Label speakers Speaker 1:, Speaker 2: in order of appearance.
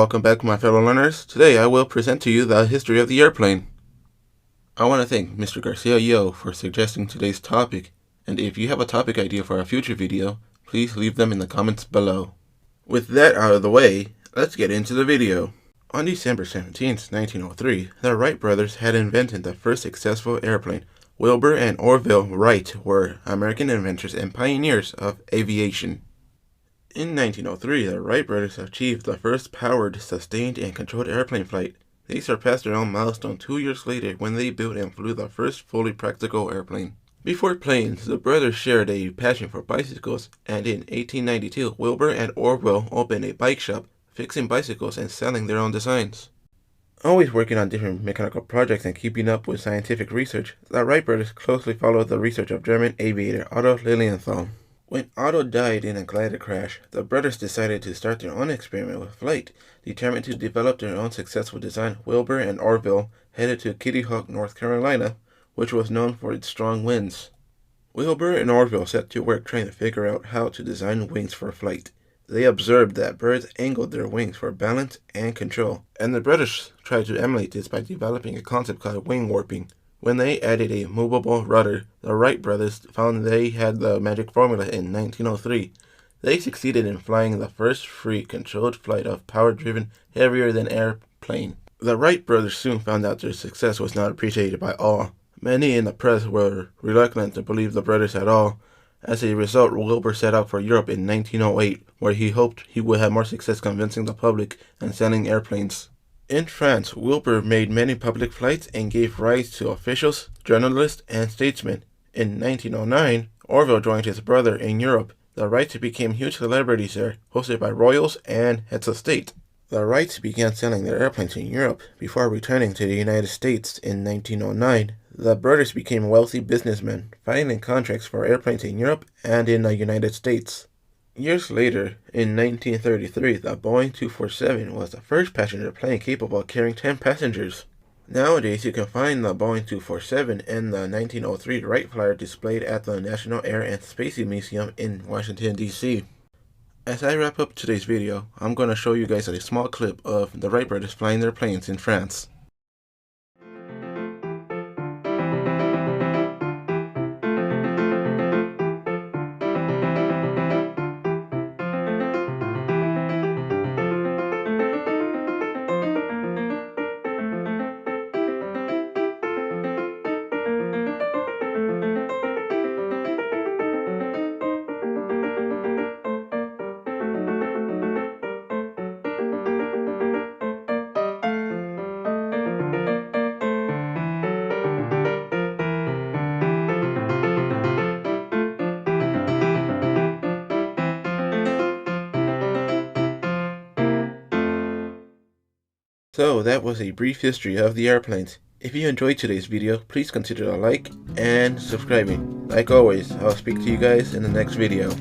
Speaker 1: welcome back my fellow learners. Today I will present to you the history of the airplane. I want to thank Mr. Garcia Yo for suggesting today's topic, and if you have a topic idea for a future video, please leave them in the comments below. With that out of the way, let's get into the video. On December 17, 1903, the Wright brothers had invented the first successful airplane. Wilbur and Orville Wright were American inventors and pioneers of aviation. In 1903, the Wright brothers achieved the first powered, sustained, and controlled airplane flight. They surpassed their own milestone 2 years later when they built and flew the first fully practical airplane. Before planes, the brothers shared a passion for bicycles, and in 1892, Wilbur and Orville opened a bike shop, fixing bicycles and selling their own designs. Always working on different mechanical projects and keeping up with scientific research, the Wright brothers closely followed the research of German aviator Otto Lilienthal. When Otto died in a glider crash, the brothers decided to start their own experiment with flight. Determined to develop their own successful design, Wilbur and Orville headed to Kitty Hawk, North Carolina, which was known for its strong winds. Wilbur and Orville set to work trying to figure out how to design wings for flight. They observed that birds angled their wings for balance and control, and the brothers tried to emulate this by developing a concept called wing warping. When they added a movable rudder, the Wright brothers found they had the magic formula in 1903. They succeeded in flying the first free, controlled flight of power-driven, heavier-than-air plane. The Wright brothers soon found out their success was not appreciated by all. Many in the press were reluctant to believe the brothers at all. As a result, Wilbur set out for Europe in 1908, where he hoped he would have more success convincing the public and selling airplanes. In France, Wilbur made many public flights and gave rise to officials, journalists, and statesmen. In 1909, Orville joined his brother in Europe. The Wrights became huge celebrities there, hosted by royals and heads of state. The Wrights began selling their airplanes in Europe before returning to the United States in 1909. The brothers became wealthy businessmen, filing contracts for airplanes in Europe and in the United States. Years later, in 1933, the Boeing 247 was the first passenger plane capable of carrying 10 passengers. Nowadays, you can find the Boeing 247 and the 1903 Wright Flyer displayed at the National Air and Space Museum in Washington, D.C. As I wrap up today's video, I'm going to show you guys a small clip of the Wright brothers flying their planes in France. So that was a brief history of the airplanes. If you enjoyed today's video, please consider a like and subscribing. Like always, I'll speak to you guys in the next video.